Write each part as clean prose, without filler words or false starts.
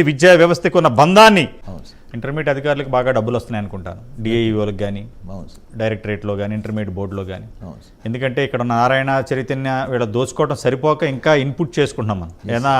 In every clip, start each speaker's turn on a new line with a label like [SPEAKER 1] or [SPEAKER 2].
[SPEAKER 1] విద్యా వ్యవస్థకు ఉన్న బంధాన్ని ఇంటర్మీడియట్ అధికారులకు బాగా డబ్బులు వస్తున్నాయి అనుకుంటాను, డిఐఓలకు కానీ డైరెక్టరేట్లో కానీ ఇంటర్మీడియట్ బోర్డులో కానీ. ఎందుకంటే ఇక్కడ నారాయణ చైతన్య వీళ్ళ దోచుకోవడం సరిపోక ఇంకా ఇన్పుట్ చేసుకుంటున్నాం మనం. ఏదైనా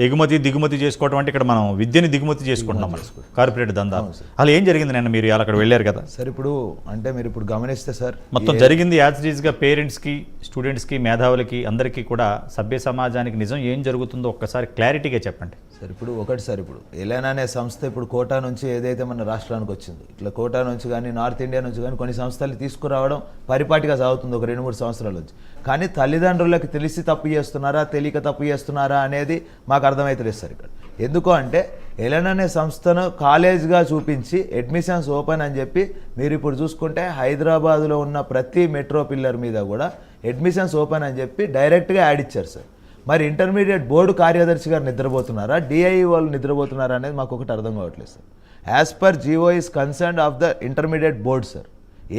[SPEAKER 1] ఎగుమతి దిగుమతి చేసుకోవడం అంటే ఇక్కడ మనం విద్యని దిగుమతి చేసుకుంటున్నాం మనం, కార్పొరేట్ దందా. అలా ఏం జరిగింది? నేను మీరు అక్కడ వెళ్ళారు కదా
[SPEAKER 2] సార్. ఇప్పుడు అంటే మీరు ఇప్పుడు గమనిస్తే సార్
[SPEAKER 1] మొత్తం జరిగింది యాజ్ ఇట్ ఈస్గా పేరెంట్స్కి స్టూడెంట్స్కి మేధావులకి అందరికీ కూడా సభ్య సమాజానికి నిజం ఏం జరుగుతుందో ఒక్కసారి క్లారిటీగా చెప్పండి
[SPEAKER 2] సార్. ఇప్పుడు ఒకటి సార్, ఇప్పుడు ఎలెన్ అనే సంస్థ ఇప్పుడు కోటా నుంచి ఏదైతే మన రాష్ట్రానికి వచ్చిందో, ఇట్లా కోటా నుంచి కానీ నార్త్ ఇండియా నుంచి కానీ కొన్ని సంస్థలు తీసుకురావడం పరిపాటిగా సాగుతుంది ఒక 2-3 సంవత్సరాల నుంచి. కానీ తల్లిదండ్రులకు తెలిసి తప్పు చేస్తున్నారా తెలియక తప్పు చేస్తున్నారా అనేది మాకు అర్థమవుతలేదు సార్ ఇక్కడ. ఎందుకు అంటే ఎలెన్ అనే సంస్థను కాలేజ్గా చూపించి అడ్మిషన్స్ ఓపెన్ అని చెప్పి మీరు ఇప్పుడు చూసుకుంటే హైదరాబాద్లో ఉన్న ప్రతి మెట్రో పిల్లర్ మీద కూడా అడ్మిషన్స్ ఓపెన్ అని చెప్పి డైరెక్ట్గా యాడ్ ఇచ్చారు సార్. మరి ఇంటర్మీడియట్ బోర్డు కార్యదర్శి గారు నిద్రపోతున్నారా, డిఐఈ వాళ్ళు నిద్రపోతున్నారా అనేది మాకు ఒకటి అర్థం కావట్లేదు sir. As per GO is concern of the intermediate board sir.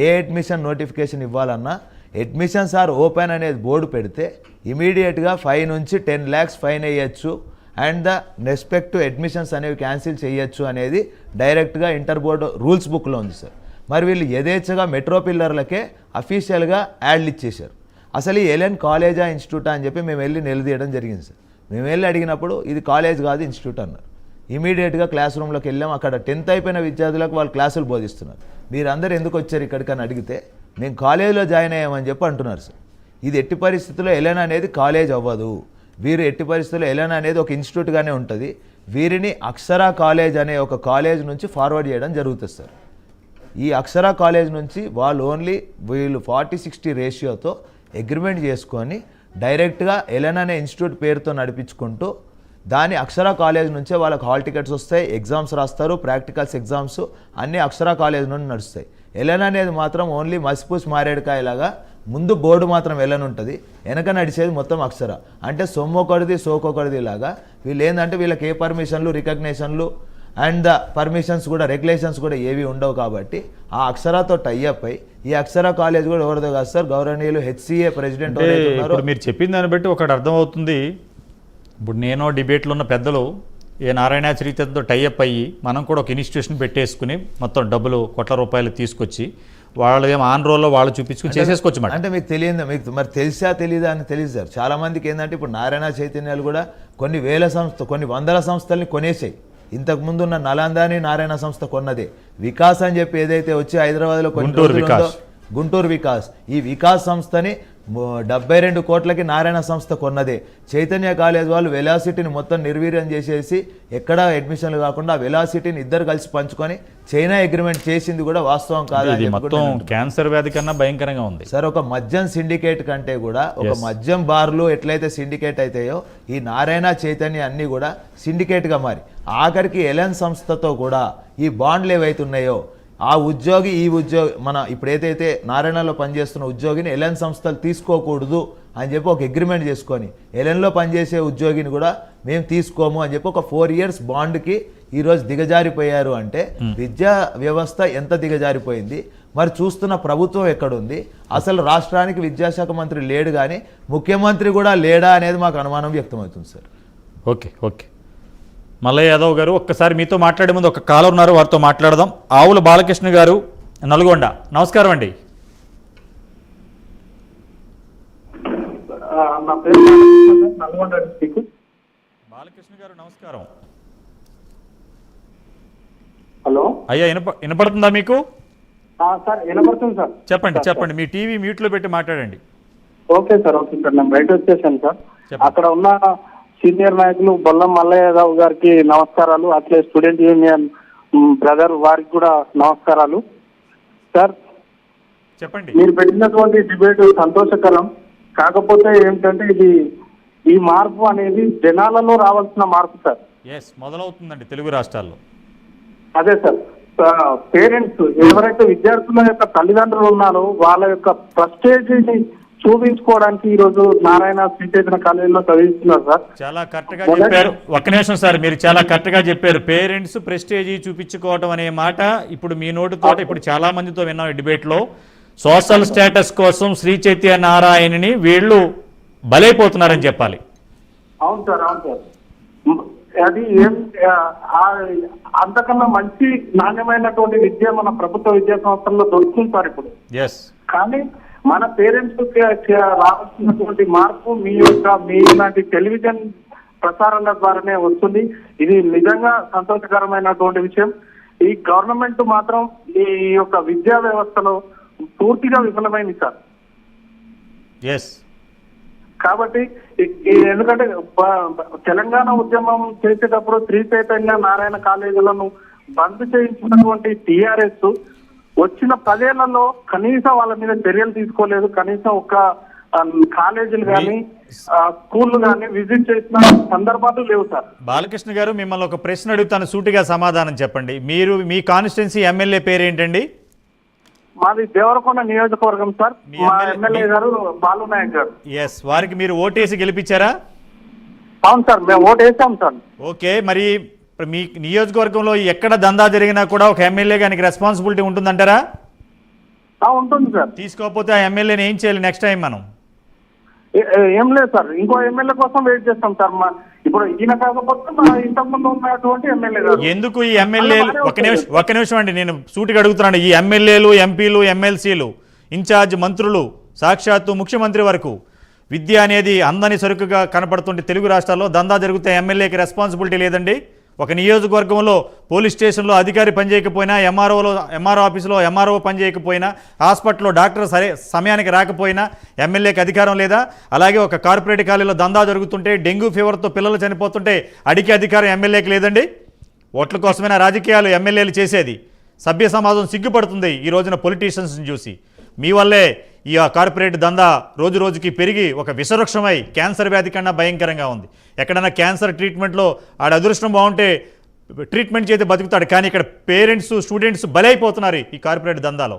[SPEAKER 2] ఏ అడ్మిషన్ నోటిఫికేషన్ ఇవ్వాలన్నా అడ్మిషన్స్ ఆర్ ఓపెన్ అనేది బోర్డు పెడితే ఇమీడియట్గా 5 నుంచి 10 lakhs ఫైన్ వేయచ్చు and the respect to admissions అనేవి క్యాన్సిల్ చేయొచ్చు అనేది డైరెక్ట్గా ఇంటర్ బోర్డు రూల్స్ బుక్లో ఉంది సార్. మరి వీళ్ళు యథేచ్ఛగా మెట్రో పిల్లర్లకే అఫీషియల్గా యాడ్లు ఇచ్చేశారు. అసలు ఈ ఎలెన్ కాలేజా ఇన్స్టిట్యూటా అని చెప్పి మేము వెళ్ళి నిలదీయడం జరిగింది సార్. మేము వెళ్ళి అడిగినప్పుడు ఇది కాలేజ్ కాదు ఇన్స్టిట్యూట్ అన్నారు. ఇమీడియట్గా క్లాస్ రూమ్లోకి వెళ్ళాం. అక్కడ 10th అయిపోయిన విద్యార్థులకు వాళ్ళు క్లాసులు బోధిస్తున్నారు. మీరందరూ ఎందుకు వచ్చారు ఇక్కడికని అడిగితే మేము కాలేజీలో జాయిన్ అయ్యామని చెప్పి అంటున్నారు సార్. ఇది ఎట్టి పరిస్థితుల్లో ఎలెన్ అనేది కాలేజ్ అవ్వదు. వీరు ఎట్టి పరిస్థితుల్లో ఎలెన్ అనేది ఒక ఇన్స్టిట్యూట్గానే ఉంటుంది. వీరిని అక్షరా కాలేజ్ అనే ఒక కాలేజ్ నుంచి ఫార్వర్డ్ చేయడం జరుగుతుంది సార్. ఈ అక్షరా కాలేజ్ నుంచి వాళ్ళు ఓన్లీ వీళ్ళు 40-60 రేషియోతో అగ్రిమెంట్ చేసుకొని డైరెక్ట్గా ఎలెన్ అనే ఇన్స్టిట్యూట్ పేరుతో నడిపించుకుంటూ దాని అక్షరా కాలేజ్ నుంచే వాళ్ళకి హాల్ టికెట్స్ వస్తాయి, ఎగ్జామ్స్ రాస్తారు, ప్రాక్టికల్స్ ఎగ్జామ్స్ అన్నీ అక్షరా కాలేజ్ నుండి నడుస్తాయి. ఎలెన్ అనేది మాత్రం ఓన్లీ మసిపూసి మారేడుకాయలాగా ముందు బోర్డు మాత్రం ఎలెన్ ఉంటుంది, వెనక నడిచేది మొత్తం అక్షర. అంటే సొమ్మొకడిది సోకొకడిది లాగా వీళ్ళు ఏంటంటే వీళ్ళకి ఏ పర్మిషన్లు రికగ్నేషన్లు అండ్ ద పర్మిషన్స్ కూడా రెగ్యులేషన్స్ కూడా ఏవి ఉండవు. కాబట్టి ఆ అక్షరాతో టైఅప్ అయి ఈ అక్షరా కాలేజ్ కూడా ఎవరిదో కాదు సార్, గౌరవనీయులు హెచ్సిఏ ప్రెసిడెంట్.
[SPEAKER 1] మీరు చెప్పిన దాన్ని బట్టి ఒకటి అర్థమవుతుంది. ఇప్పుడు నేను డిబేట్లో ఉన్న పెద్దలు ఏ నారాయణ చరిత్రతో టైఅప్ అయ్యి మనం కూడా ఒక ఇన్స్టిట్యూషన్ పెట్టేసుకుని మొత్తం డబ్బులు కోట్ల రూపాయలు తీసుకొచ్చి వాళ్ళు ఏమో ఆన్ రోల్లో వాళ్ళు చూపించుకుని చేసేసుకోవచ్చు.
[SPEAKER 2] అంటే మీకు తెలియదు, మీకు మరి తెలిసా తెలీదా అని తెలియదు సార్. చాలామందికి ఏంటంటే ఇప్పుడు నారాయణ చైతన్యాలు కూడా కొన్ని వందల సంస్థల్ని కొనేసాయి. ఇంతకుముందు ఉన్న నలందాని నారాయణ సంస్థ కొన్నదే. వికాస్ అని చెప్పి ఏదైతే వచ్చి హైదరాబాద్లో గుంటూరు వికాస్, ఈ వికాస్ సంస్థని 72 కోట్లకి నారాయణ సంస్థ కొన్నదే. చైతన్య కాలేజ్ వాళ్ళు వెలాసిటీని మొత్తం నిర్వీర్యం చేసేసి ఎక్కడా అడ్మిషన్లు కాకుండా వెలాసిటీని ఇద్దరు కలిసి పంచుకొని చైనా అగ్రిమెంట్ చేసింది కూడా వాస్తవం కాదు.
[SPEAKER 1] మొత్తం క్యాన్సర్ వ్యాధి కన్నా భయంకరంగా ఉంది
[SPEAKER 2] సార్. ఒక మద్యం సిండికేట్ కంటే కూడా ఒక మద్యం బార్లు ఎట్లయితే సిండికేట్ అవుతాయో ఈ నారాయణ చైతన్య అన్నీ కూడా సిండికేట్గా మారి ఆఖరికి ఎలెన్ సంస్థతో కూడా ఈ బాండ్లు ఏవైతున్నాయో ఆ ఉద్యోగి ఈ ఉద్యోగి మన ఇప్పుడు ఏదైతే నారాయణలో పనిచేస్తున్న ఉద్యోగిని ఎలెన్ సంస్థలు తీసుకోకూడదు అని చెప్పి ఒక అగ్రిమెంట్ చేసుకొని ఎలెన్లో పనిచేసే ఉద్యోగిని కూడా మేము తీసుకోము అని చెప్పి ఒక 4 years బాండ్కి ఈరోజు దిగజారిపోయారు. అంటే విద్యా వ్యవస్థ ఎంత దిగజారిపోయింది, మరి చూస్తున్న ప్రభుత్వం ఎక్కడుంది, అసలు రాష్ట్రానికి విద్యాశాఖ మంత్రి లేడు కానీ ముఖ్యమంత్రి కూడా లేడా అనేది మాకు అనుమానం వ్యక్తమవుతుంది సార్.
[SPEAKER 1] ఓకే మల్లయ్య యాదవ్ గారు, ఒక్కసారి మీతో మాట్లాడే ముందు ఒక కాలర్ ఉన్నారు, వారితో మాట్లాడదాం. ఆవుల బాలకృష్ణ గారు, నల్గొండ. నమస్కారం అండి. బాలకృష్ణ గారు నమస్కారం.
[SPEAKER 3] హలో
[SPEAKER 1] అయ్యా, వినపడుతుందా మీకు?
[SPEAKER 3] సార్ వినపడుతుంది సార్.
[SPEAKER 1] చెప్పండి. మీ టీవీ మ్యూట్లో పెట్టి మాట్లాడండి.
[SPEAKER 3] ఓకే సార్ నేను బయట వచ్చేసాను సార్. అక్కడ ఉన్న సీనియర్ నాయకులు బొల్లం మల్లయ్య యాదవ్ గారికి నమస్కారాలు, అట్లే స్టూడెంట్ యూనియన్ బ్రదర్ వారికి కూడా నమస్కారాలు. సార్
[SPEAKER 1] చెప్పండి.
[SPEAKER 3] మీరు పెట్టినటువంటి డిబేట్ సంతోషకరం. కాకపోతే ఏమిటంటే ఈ మార్పు అనేది జనాలలో రావాల్సిన మార్పు సార్.
[SPEAKER 1] మొదలవుతుందండి తెలుగు రాష్ట్రాల్లో.
[SPEAKER 3] అదే సార్, పేరెంట్స్ ఎవరైతే విద్యార్థుల యొక్క తల్లిదండ్రులు ఉన్నారో వాళ్ళ యొక్క ప్రెస్టేజ్ని చూపించుకోవడానికి ఈ రోజు నారాయణ శ్రీచైతన్య కాలేజీలో చదివిస్తున్నారు సార్.
[SPEAKER 1] చాలా కరెక్ట్ గా చెప్పారు. ఒక్క నిమిషం సార్, మీరు చాలా కరెక్ట్ గా చెప్పారు. పేరెంట్స్ ప్రెస్టేజీ చూపించుకోవడం అనే మాట ఇప్పుడు మీ నోటితో ఇప్పుడు చాలా మందితో విన్నాం ఈ డిబేట్ లో. సోషల్ స్టేటస్ కోసం శ్రీ చైతన్య నారాయణని వీళ్ళు బలైపోతున్నారని చెప్పాలి.
[SPEAKER 3] అవును సార్. అది ఏం అంతకన్నా మంచి నాణ్యమైనటువంటి విద్య మన ప్రభుత్వ విద్యా సంస్థల్లో దొరుకుతుంది సార్ ఇప్పుడు.
[SPEAKER 1] ఎస్,
[SPEAKER 3] కానీ మన పేరెంట్స్ రావాల్సినటువంటి మార్పు మీ ఇలాంటి టెలివిజన్ ప్రసారాల ద్వారానే వస్తుంది. ఇది నిజంగా సంతోషకరమైనటువంటి విషయం. ఈ గవర్నమెంట్ మాత్రం ఈ యొక్క విద్యా వ్యవస్థలో పూర్తిగా విఫలమైంది సార్.
[SPEAKER 1] ఎస్,
[SPEAKER 3] కాబట్టి ఎందుకంటే తెలంగాణ ఉద్యమం చేసేటప్పుడు శ్రీ చైతన్య నారాయణ కాలేజీలను బంద్ చేయించినటువంటి టిఆర్ఎస్ వచ్చిన 10 ఏళ్లలో కనీసం వాళ్ళ మీద చర్యలు తీసుకోలేదు. కనీసం ఒక కాలేజీలు కానీ స్కూళ్ళు కానీ విజిట్ చేసిన సందర్భాలు లేవు సార్.
[SPEAKER 1] బాలకృష్ణ గారు, మిమ్మల్ని ఒక ప్రశ్న అడుగుతాను, సూటిగా సమాధానం చెప్పండి. మీరు మీ కాన్స్టిట్యున్సీ ఎమ్మెల్యే పేరు ఏంటండి?
[SPEAKER 3] మాది దేవరకొండ నియోజకవర్గం సార్. మా ఎమ్మెల్యే గారు బాలునాయక్ గారు.
[SPEAKER 1] ఎస్, వారికి మీరు ఓటేసి గెలిపించారా?
[SPEAKER 3] అవును సార్, మేము ఓటు వేసాం సార్.
[SPEAKER 1] ఓకే, మరి మీ నియోజకవర్గంలో ఎక్కడ దందా జరిగినా కూడా ఒక ఎమ్మెల్యేగా ఆయనకి రెస్పాన్సిబిలిటీ ఉంటుందంటారా?
[SPEAKER 3] ఉంటుంది సార్.
[SPEAKER 1] తీసుకోకపోతే ఆ ఎమ్మెల్యేని ఏం చేయాలి నెక్స్ట్ టైం మనం?
[SPEAKER 3] ఏం లేదు సార్, ఇంకో ఎమ్మెల్యే కోసం వెయిట్ చేస్తాం సార్. ఇప్పుడు ఈయన కాకపోతే మా ఇంతకుముందు ఉన్నటువంటి ఎమ్మెల్యే గారు.
[SPEAKER 1] ఎందుకు ఈ ఎమ్మెల్యేలు, ఒక్క నిమిషం అండి, నేను సూటిగా అడుగుతున్నాను. ఈ ఎమ్మెల్యేలు, ఎంపీలు, ఎమ్మెల్సీలు, ఇన్ఛార్జ్ మంత్రులు, సాక్షాత్తు ముఖ్యమంత్రి వరకు విద్య అనేది అందని సరుకుగా కనపడుతుంటే తెలుగు రాష్ట్రాల్లో దందా జరిగితే ఎమ్మెల్యేకి రెస్పాన్సిబిలిటీ లేదండి? ఒక నియోజకవర్గంలో పోలీస్ స్టేషన్లో అధికారి పనిచేయకపోయినా, ఎంఆర్ఓ ఆఫీసులో ఎంఆర్ఓ పనిచేయకపోయినా, హాస్పిటల్లో డాక్టర్ సమయానికి రాకపోయినా ఎమ్మెల్యేకి అధికారం లేదా? అలాగే ఒక కార్పొరేట్ కాలేజీలో దందా జరుగుతుంటే, డెంగ్యూ ఫీవర్తో పిల్లలు చనిపోతుంటే అడిగే అధికారం ఎమ్మెల్యేకి లేదండి? ఓట్ల కోసమైనా రాజకీయాలు ఎమ్మెల్యేలు చేసేది. సభ్య సమాజం సిగ్గుపడుతుంది ఈ రోజున పొలిటీషియన్స్ని చూసి. మీ వల్లే ఈ కార్పొరేట్ దందా రోజు రోజుకి పెరిగి ఒక విషవృక్షమై క్యాన్సర్ వ్యాధి కన్నా భయంకరంగా ఉంది. ఎక్కడైనా క్యాన్సర్ ట్రీట్మెంట్లో ఆడ అదృష్టం బాగుంటే ట్రీట్మెంట్ చేస్తే బతుకుతాడు, కానీ ఇక్కడ పేరెంట్స్, స్టూడెంట్స్ బలైపోతున్నారు ఈ కార్పొరేట్ దందాలో.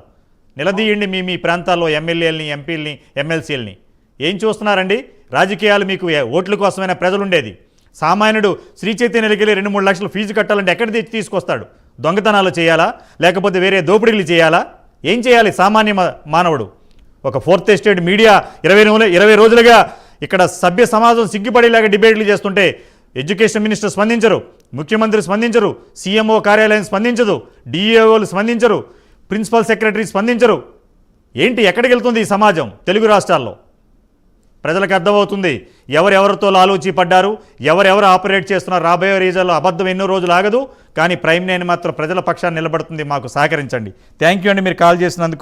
[SPEAKER 1] నిలదీయండి మీ ప్రాంతాల్లో ఎమ్మెల్యేలని, ఎంపీలని, ఎమ్మెల్సీలని. ఏం చూస్తున్నారండి? రాజకీయాలు మీకు ఓట్ల కోసమైనా ప్రజలు ఉండేది. సామాన్యుడు శ్రీ చైతన్యకి 2-3 లక్షలు ఫీజు కట్టాలంటే ఎక్కడ తీసుకొస్తాడు? దొంగతనాలు చేయాలా, లేకపోతే వేరే దోపిడీలు చేయాలా? ఏం చేయాలి సామాన్య మానవుడు? ఒక ఫోర్త్ ఎస్టేట్ మీడియా 20 రోజులుగా ఇక్కడ సభ్య సమాజం సిగ్గుపడేలాగా డిబేట్లు చేస్తుంటే ఎడ్యుకేషన్ మినిస్టర్ స్పందించరు, ముఖ్యమంత్రి స్పందించరు, సీఎంఓ కార్యాలయం స్పందించదు, డిఏఓలు స్పందించరు, ప్రిన్సిపల్ సెక్రటరీ స్పందించరు. ఏంటి, ఎక్కడికి వెళ్తుంది ఈ సమాజం తెలుగు రాష్ట్రాల్లో? ప్రజలకు అర్థమవుతుంది ఎవరెవరితో లాలూచి పడ్డారు, ఎవరెవరు ఆపరేట్ చేస్తున్నారు. రాబోయే రోజుల్లో అబద్ధం ఎన్నో రోజులు ఆగదు, కానీ ప్రైమ్ 9 మాత్రం ప్రజల పక్షాన్ని నిలబడుతుంది. మాకు సహకరించండి. థ్యాంక్ యూ అండి మీరు కాల్ చేసినందుకు.